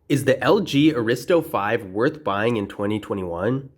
Is the LG Aristo 5 worth buying in 2021?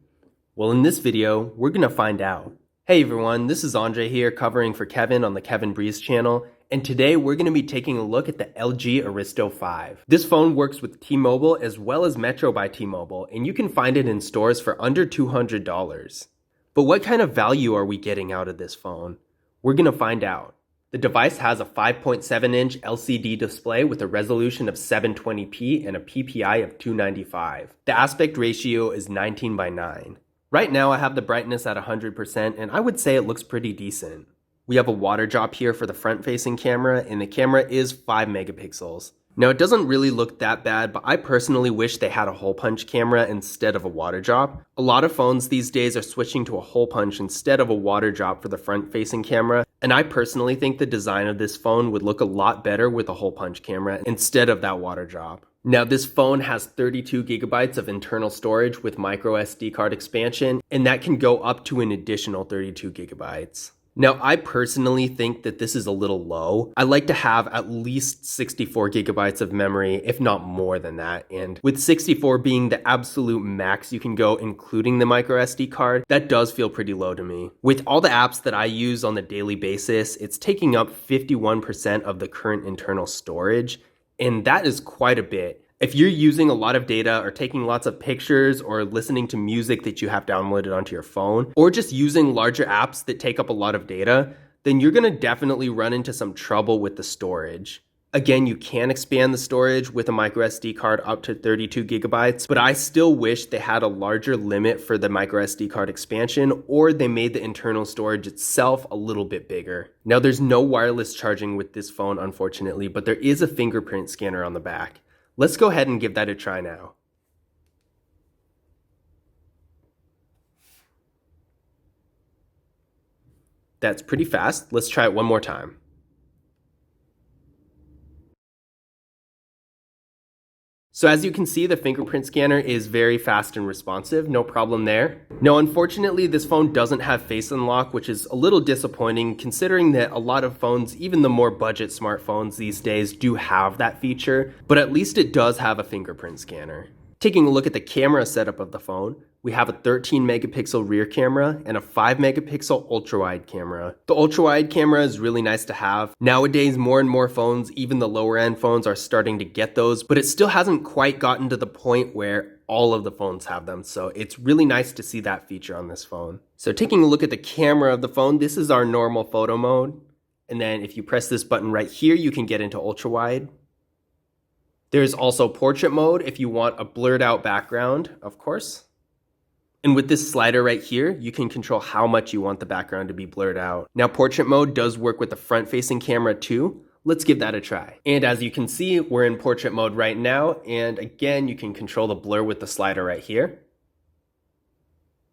Well, in this video, we're gonna find out. Hey everyone, this is Andre here covering for Kevin on the Kevin Breeze channel, and today we're gonna be taking a look at the LG Aristo 5. This phone works with T-Mobile as well as Metro by T-Mobile, and you can find it in stores for under $200. But what kind of value are we getting out of this phone? We're gonna find out. The device has a 5.7-inch LCD display with a resolution of 720p and a PPI of 295. The aspect ratio is 19:9. Right now I have the brightness at 100% and I would say it looks pretty decent. We have a water drop here for the front-facing camera, and the camera is 5 megapixels. Now it doesn't really look that bad, but I personally wish they had a hole punch camera instead of a water drop. A lot of phones these days are switching to a hole punch instead of a water drop for the front-facing camera, and I personally think the design of this phone would look a lot better with a hole punch camera instead of that water drop. Now this phone has 32 gigabytes of internal storage with micro SD card expansion, and that can go up to an additional 32 gigabytes. Now, I personally think that this is a little low. I like to have at least 64 gigabytes of memory, if not more than that. And with 64 being the absolute max you can go, including the micro SD card, that does feel pretty low to me. With all the apps that I use on a daily basis, it's taking up 51% of the current internal storage, and that is quite a bit. If you're using a lot of data or taking lots of pictures or listening to music that you have downloaded onto your phone, or just using larger apps that take up a lot of data, then you're gonna definitely run into some trouble with the storage. Again, you can expand the storage with a micro SD card up to 32 gigabytes, but I still wish they had a larger limit for the micro SD card expansion, or they made the internal storage itself a little bit bigger. Now, there's no wireless charging with this phone, unfortunately, but there is a fingerprint scanner on the back. Let's go ahead and give that a try now. That's pretty fast. Let's try it one more time. So as you can see, the fingerprint scanner is very fast and responsive, no problem there. Now, unfortunately, this phone doesn't have face unlock, which is a little disappointing considering that a lot of phones, even the more budget smartphones these days, do have that feature, but at least it does have a fingerprint scanner. Taking a look at the camera setup of the phone, we have a 13 megapixel rear camera and a 5 megapixel ultra-wide camera. The ultra-wide camera is really nice to have. Nowadays, more and more phones, even the lower end phones, are starting to get those, but it still hasn't quite gotten to the point where all of the phones have them. So it's really nice to see that feature on this phone. So taking a look at the camera of the phone, this is our normal photo mode. And then if you press this button right here, you can get into ultra-wide. There's also portrait mode if you want a blurred out background, of course. And with this slider right here, you can control how much you want the background to be blurred out. Now, portrait mode does work with the front-facing camera too. Let's give that a try. And as you can see, we're in portrait mode right now. And again, you can control the blur with the slider right here.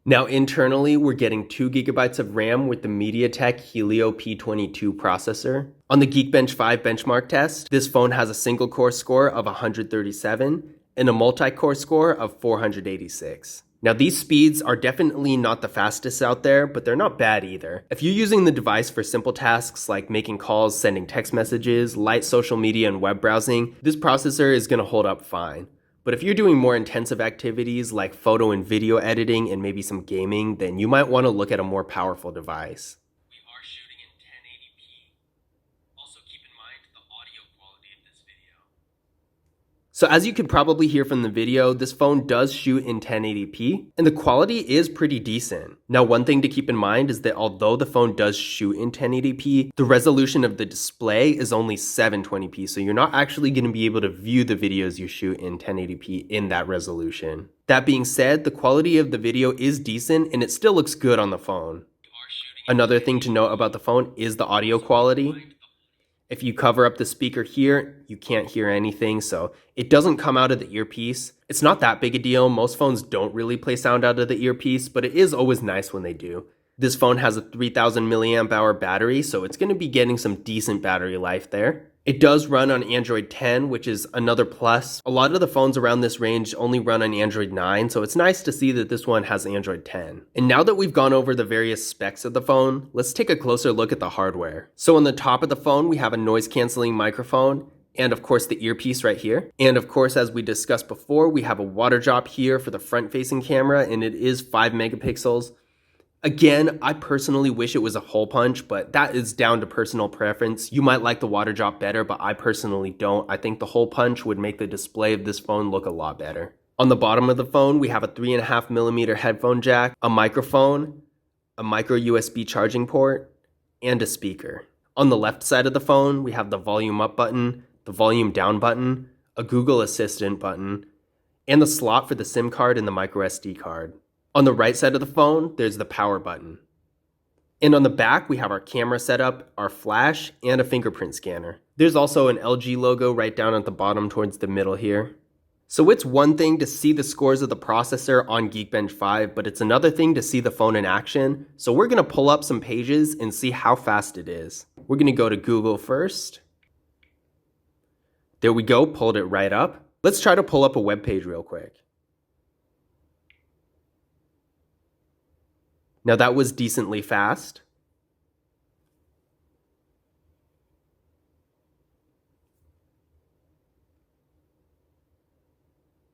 Now, internally, we're getting 2 gigabytes of RAM with the MediaTek Helio P22 processor. On the Geekbench 5 benchmark test, this phone has a single core score of 137 and a multi-core score of 486. Now, these speeds are definitely not the fastest out there, but they're not bad either. If you're using the device for simple tasks like making calls, sending text messages, light social media, and web browsing, this processor is going to hold up fine. But if you're doing more intensive activities like photo and video editing and maybe some gaming, then you might want to look at a more powerful device. We are shooting in 1080p. Also keep in mind the audio quality of this video. So as you could probably hear from the video, this phone does shoot in 1080p, and the quality is pretty decent. Now, one thing to keep in mind is that although the phone does shoot in 1080p, the resolution of the display is only 720p, so you're not actually going to be able to view the videos you shoot in 1080p in that resolution. That being said, the quality of the video is decent, and it still looks good on the phone. Another thing to note about the phone is the audio quality. If you cover up the speaker here, you can't hear anything, so it doesn't come out of the earpiece. It's not that big a deal. Most phones don't really play sound out of the earpiece, but it is always nice when they do. This phone has a 3000 milliamp hour battery, so it's going to be getting some decent battery life there. It does run on Android 10, which is another plus. A lot of the phones around this range only run on Android 9, so it's nice to see that this one has Android 10. And now that we've gone over the various specs of the phone, let's take a closer look at the hardware. So on the top of the phone, we have a noise canceling microphone, and of course the earpiece right here. And of course, as we discussed before, we have a water drop here for the front-facing camera, and it is 5 megapixels. Again, I personally wish it was a hole punch, but that is down to personal preference. You might like the water drop better, but I personally don't. I think the hole punch would make the display of this phone look a lot better. On the bottom of the phone, we have a 3.5mm headphone jack, a microphone, a micro USB charging port, and a speaker. On the left side of the phone, we have the volume up button, the volume down button, a Google Assistant button, and the slot for the SIM card and the micro SD card. On the right side of the phone, there's the power button. And on the back, we have our camera setup, our flash, and a fingerprint scanner. There's also an LG logo right down at the bottom towards the middle here. So it's one thing to see the scores of the processor on Geekbench 5, but it's another thing to see the phone in action. So we're going to pull up some pages and see how fast it is. We're going to go to Google first. There we go, pulled it right up. Let's try to pull up a web page real quick. Now that was decently fast.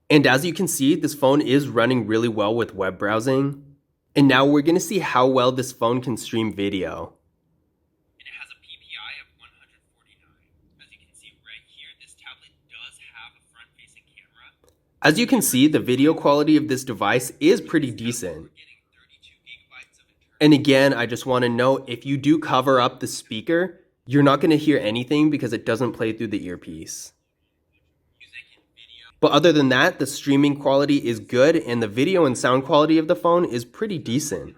And as you can see, this phone is running really well with web browsing. And now we're going to see how well this phone can stream video. And it has a PPI of 149. As you can see right here, this tablet does have a front-facing camera. As you can see, the video quality of this device is pretty decent. And again, I just want to note, if you do cover up the speaker, you're not going to hear anything because it doesn't play through the earpiece. But other than that, the streaming quality is good and the video and sound quality of the phone is pretty decent.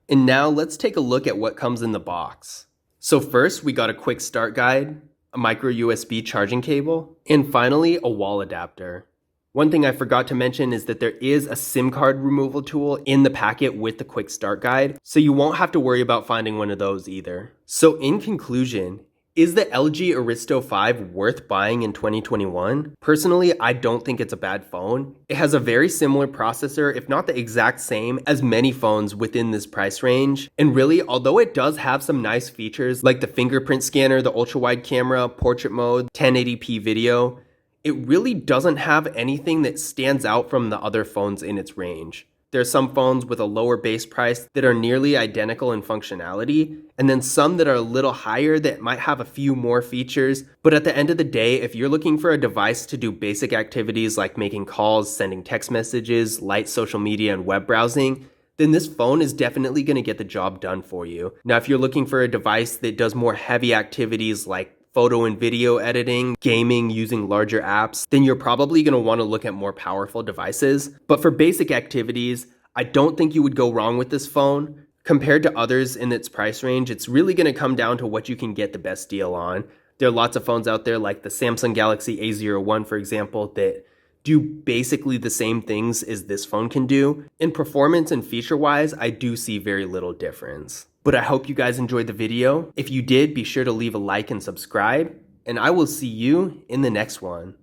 And now let's take a look at what comes in the box. So first, we got a quick start guide, a micro USB charging cable, and finally a wall adapter. One thing I forgot to mention is that there is a SIM card removal tool in the packet with the quick start guide, so you won't have to worry about finding one of those either. So in conclusion, is the LG Aristo 5 worth buying in 2021? Personally, I don't think it's a bad phone. It has a very similar processor, if not the exact same, as many phones within this price range. And really, although it does have some nice features like the fingerprint scanner, the ultra-wide camera, portrait mode, 1080p video, it really doesn't have anything that stands out from the other phones in its range. There are some phones with a lower base price that are nearly identical in functionality, and then some that are a little higher that might have a few more features. But at the end of the day, if you're looking for a device to do basic activities like making calls, sending text messages, light social media, and web browsing, then this phone is definitely going to get the job done for you. Now, if you're looking for a device that does more heavy activities like photo and video editing, gaming using larger apps, then you're probably going to want to look at more powerful devices. But for basic activities, I don't think you would go wrong with this phone. Compared to others in its price range, it's really going to come down to what you can get the best deal on. There are lots of phones out there like the Samsung Galaxy A01, for example, that do basically the same things as this phone can do. In performance and feature-wise, I do see very little difference. But I hope you guys enjoyed the video. If you did, be sure to leave a like and subscribe, and I will see you in the next one.